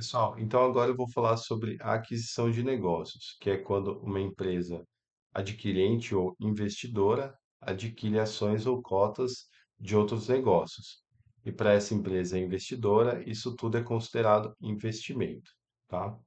Pessoal, então agora eu vou falar sobre a aquisição de negócios, que é quando uma empresa adquirente ou investidora adquire ações ou cotas de outros negócios. E para essa empresa investidora, isso tudo é considerado investimento, tá?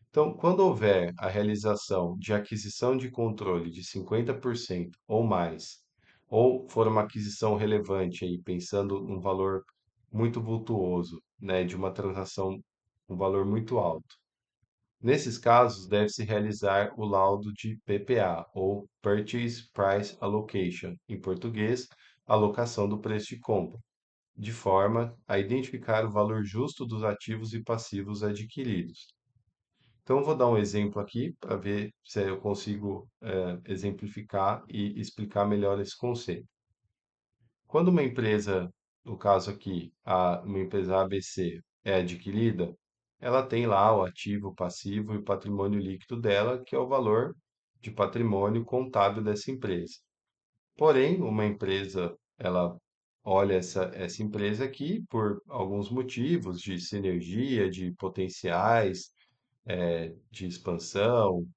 Então, quando houver a realização de aquisição de controle de 50% ou mais, ou for uma aquisição relevante aí, pensando num valor muito vultuoso, né, de uma transação um valor muito alto. Nesses casos, deve-se realizar o laudo de PPA, ou Purchase Price Allocation, em português, alocação do preço de compra, de forma a identificar o valor justo dos ativos e passivos adquiridos. Então, eu vou dar um exemplo aqui para ver se eu consigo exemplificar e explicar melhor esse conceito. Quando uma empresa, no caso aqui, uma empresa ABC é adquirida, ela tem lá o ativo, o passivo e o patrimônio líquido dela, que é o valor de patrimônio contábil dessa empresa. Porém, uma empresa, ela olha essa empresa aqui por alguns motivos de sinergia, de potenciais, de expansão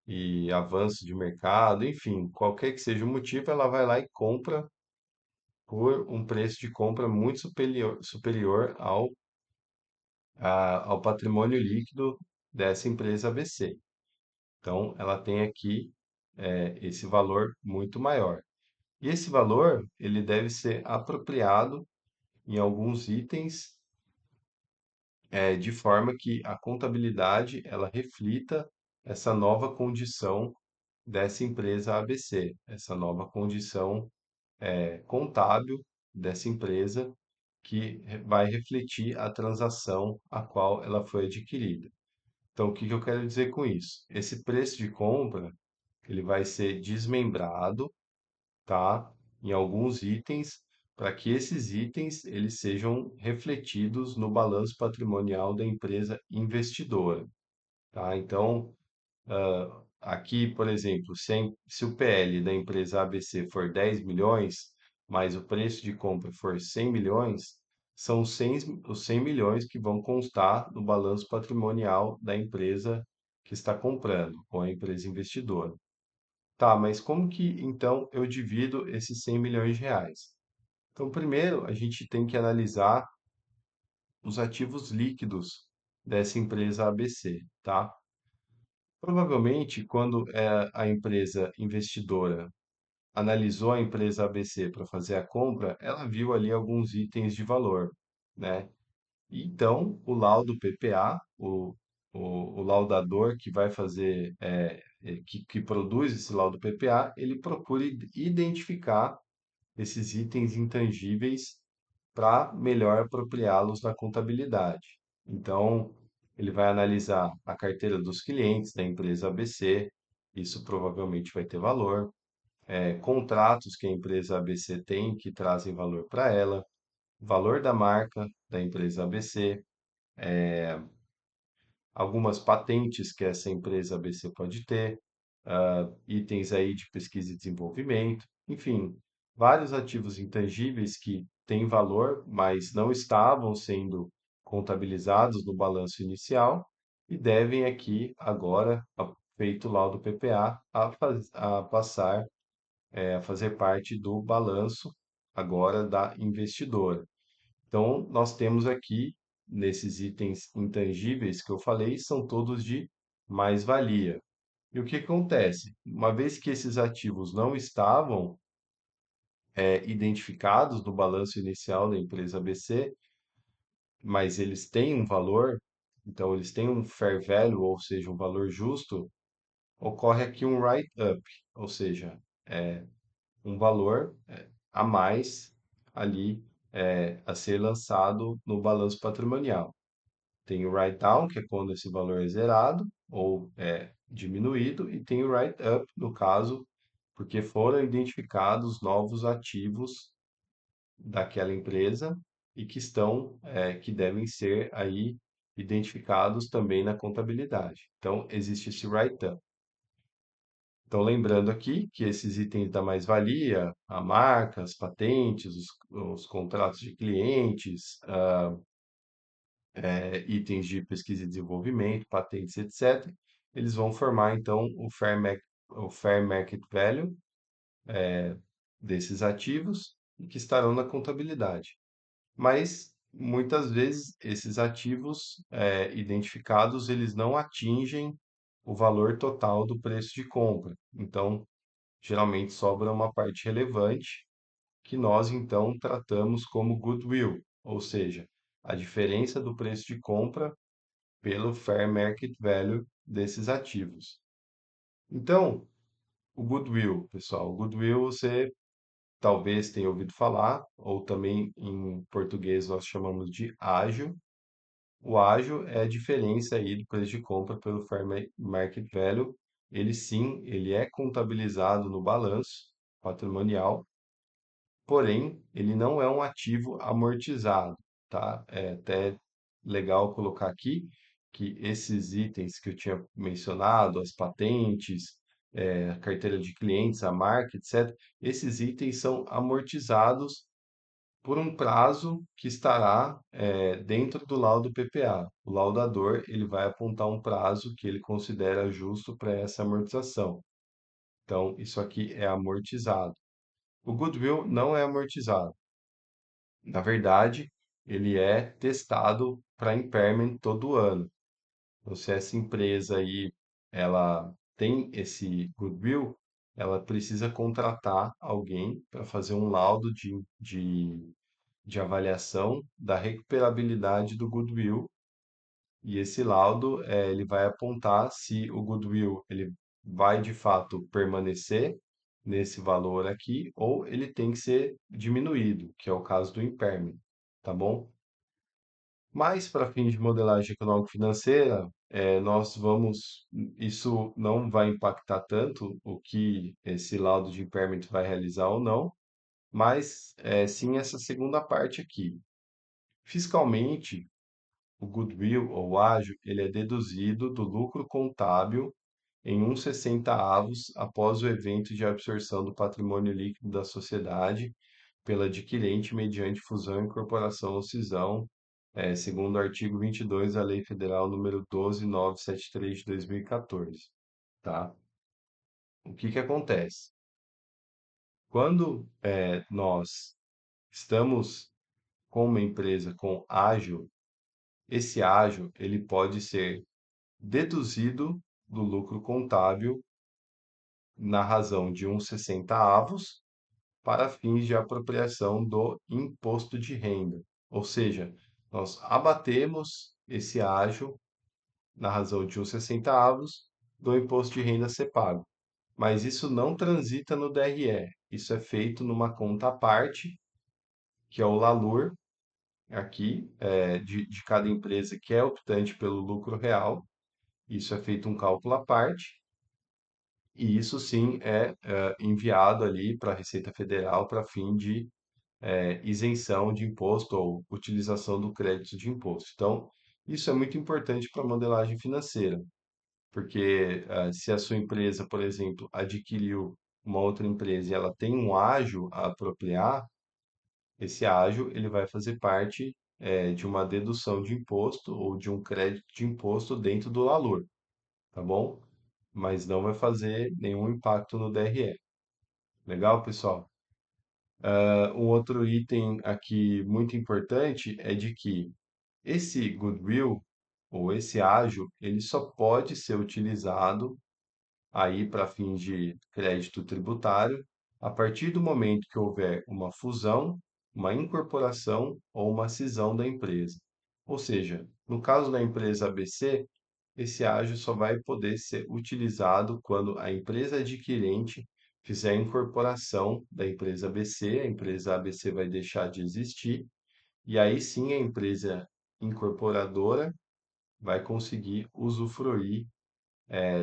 e avanço de mercado, enfim, qualquer que seja o motivo, ela vai lá e compra por um preço de compra muito superior ao patrimônio líquido dessa empresa ABC. Então, ela tem aqui esse valor muito maior. E esse valor, ele deve ser apropriado em alguns itens, de forma que a contabilidade ela reflita essa nova condição dessa empresa ABC, essa nova condição contábil dessa empresa que vai refletir a transação a qual ela foi adquirida. Então, o que que eu quero dizer com isso? Esse preço de compra, ele vai ser desmembrado, tá? Em alguns itens, para que esses itens eles sejam refletidos no balanço patrimonial da empresa investidora, tá? Então, aqui, por exemplo, se o PL da empresa ABC for 10 milhões, mas o preço de compra for 100 milhões, são os 100 milhões que vão constar no balanço patrimonial da empresa que está comprando, ou a empresa investidora. Tá, mas como que então eu divido esses 100 milhões de reais? Então, primeiro, a gente tem que analisar os ativos líquidos dessa empresa ABC, tá? Provavelmente, quando a empresa investidora analisou a empresa ABC para fazer a compra, ela viu ali alguns itens de valor, né? Então, o laudo PPA, o laudador que vai fazer, que produz esse laudo PPA, ele procura identificar esses itens intangíveis para melhor apropriá-los na contabilidade. Então, ele vai analisar a carteira dos clientes da empresa ABC, isso provavelmente vai ter valor, contratos que a empresa ABC tem que trazem valor para ela, valor da marca da empresa ABC, algumas patentes que essa empresa ABC pode ter, itens aí de pesquisa e desenvolvimento, enfim, vários ativos intangíveis que têm valor, mas não estavam sendo contabilizados no balanço inicial e devem aqui agora, feito o laudo PPA, a passar, a fazer parte do balanço agora da investidora. Então, nós temos aqui, nesses itens intangíveis que eu falei, são todos de mais-valia. E o que acontece? Uma vez que esses ativos não estavam identificados no balanço inicial da empresa ABC, mas eles têm um valor, então eles têm um fair value, ou seja, um valor justo, ocorre aqui um write-up, ou seja, um valor a mais ali a ser lançado no balanço patrimonial. Tem o write-down, que é quando esse valor é zerado ou é diminuído, e tem o write-up, no caso, porque foram identificados novos ativos daquela empresa e que que devem ser aí identificados também na contabilidade. Então, existe esse write-up. Então, lembrando aqui que esses itens da mais-valia, a marca, as patentes, os contratos de clientes, itens de pesquisa e desenvolvimento, patentes, etc., eles vão formar então o Fair Market Value desses ativos e que estarão na contabilidade. Mas muitas vezes esses ativos identificados eles não atingem o valor total do preço de compra. Então, geralmente sobra uma parte relevante que nós então tratamos como goodwill, ou seja, a diferença do preço de compra pelo fair market value desses ativos. Então, o goodwill, pessoal, o goodwill você talvez tenha ouvido falar, ou também em português nós chamamos de ágio. O ágio é a diferença aí do preço de compra pelo fair market value. Ele sim, ele é contabilizado no balanço patrimonial, porém, ele não é um ativo amortizado, tá? É até legal colocar aqui que esses itens que eu tinha mencionado, as patentes, a carteira de clientes, a marca, etc., esses itens são amortizados por um prazo que estará dentro do laudo PPA. O laudador ele vai apontar um prazo que ele considera justo para essa amortização. Então, isso aqui é amortizado. O goodwill não é amortizado. Na verdade, ele é testado para impairment todo ano. Então, se essa empresa aí ela tem esse goodwill, ela precisa contratar alguém para fazer um laudo de avaliação da recuperabilidade do goodwill. E esse laudo, ele vai apontar se o goodwill ele vai de fato permanecer nesse valor aqui ou ele tem que ser diminuído, que é o caso do impairment, tá bom? Mas para fins de modelagem econômico-financeira, nós vamos, isso não vai impactar tanto o que esse laudo de impairment vai realizar ou não, mas sim essa segunda parte aqui. Fiscalmente, o goodwill ou ágio, ele é deduzido do lucro contábil em 1/60 após o evento de absorção do patrimônio líquido da sociedade pela adquirente mediante fusão, incorporação ou cisão, segundo o artigo 22 da Lei Federal número 12.973 de 2014, tá? O que que acontece? Quando nós estamos com uma empresa com ágio, esse ágio ele pode ser deduzido do lucro contábil na razão de 1/60 para fins de apropriação do imposto de renda. Ou seja, nós abatemos esse ágio na razão de 1/60 do imposto de renda a ser pago. Mas isso não transita no DRE. Isso é feito numa conta à parte, que é o LALUR, aqui, de cada empresa que é optante pelo lucro real. Isso é feito um cálculo à parte. E isso sim é enviado ali para a Receita Federal para fim de isenção de imposto ou utilização do crédito de imposto. Então, isso é muito importante para a modelagem financeira, porque se a sua empresa, por exemplo, adquiriu uma outra empresa e ela tem um ágio a apropriar, esse ágio ele vai fazer parte de uma dedução de imposto ou de um crédito de imposto dentro do valor, tá bom? Mas não vai fazer nenhum impacto no DRE. Legal, pessoal? Um outro item aqui muito importante é de que esse goodwill ou esse ágio, ele só pode ser utilizado aí para fins de crédito tributário a partir do momento que houver uma fusão, uma incorporação ou uma cisão da empresa. Ou seja, no caso da empresa ABC, esse ágio só vai poder ser utilizado quando a empresa adquirente fizer a incorporação da empresa ABC, a empresa ABC vai deixar de existir, e aí sim a empresa incorporadora vai conseguir usufruir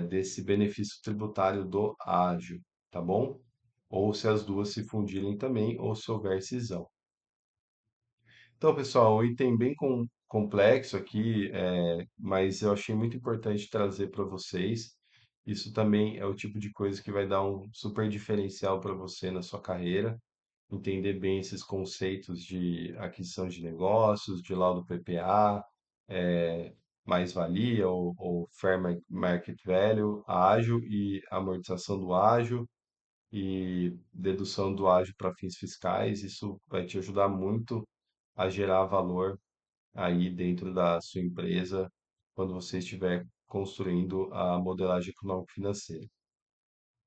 desse benefício tributário do ágio, tá bom? Ou se as duas se fundirem também, ou se houver cisão. Então, pessoal, um item bem complexo aqui, mas eu achei muito importante trazer para vocês. Isso também é o tipo de coisa que vai dar um super diferencial para você na sua carreira. Entender bem esses conceitos de aquisição de negócios, de laudo PPA, mais-valia ou fair market value, ágio e amortização do ágio e dedução do ágio para fins fiscais. Isso vai te ajudar muito a gerar valor aí dentro da sua empresa quando você estiver construindo a modelagem econômico-financeira.